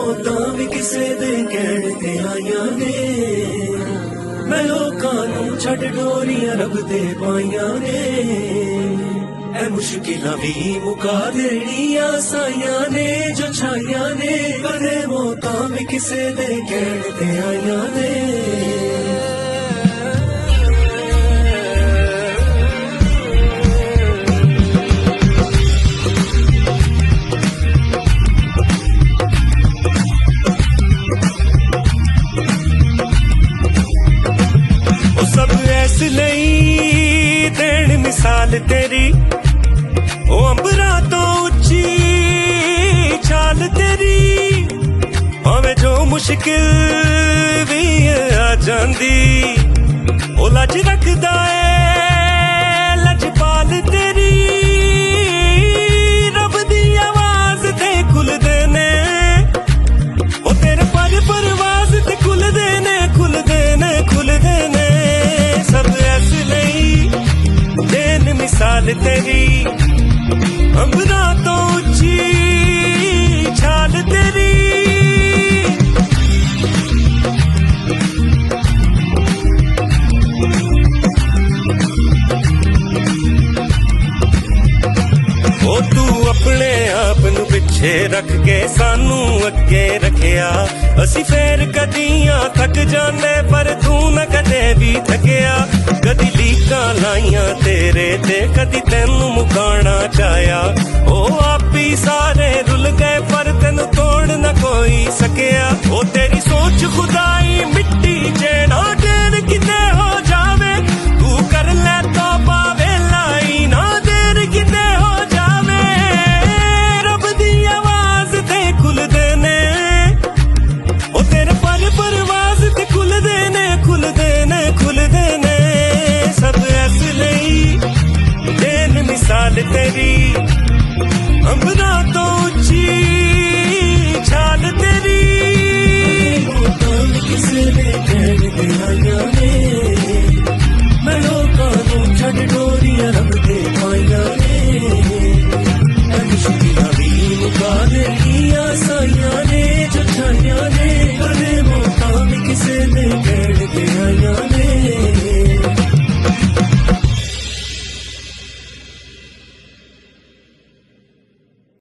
मौतां भी किसे दे कहण ते आईयां ने मैं लोकां नूं छड्ड डोरियां रब दे पाईयां ने ऐ मुश्किलां भी मुका देणियां साईयां ने जो छाईयां ने कदे मौतां भी किसे दे कहण ते आईयां ने देण मिसाल तेरी ओ अंबरा तो उच्ची चाल तेरी भावे जो मुश्किल भी आ जांदी ओ लज रखदा है लजपाल तेरी रब दी आवाज ते खुलदे ने ओ तेरे पर परवाज ते खुलदे ने खुलदे ने खुलदे ने सब ऐसे देन मिसाल तेरी अंबरा तो ऊंची छाल तेरी ओ तू अपने आप नू पिछे रख के सानू अगे रखिया असी फेर कदियां थक जाने पर तू न कदे भी थकिया कदी लीकां लाइयां तेरे ते कदी तेनू मुकाना चाया ओ आप ही सारे रुल गए पर तेनू तोड़ न कोई सकिया ओ तेरी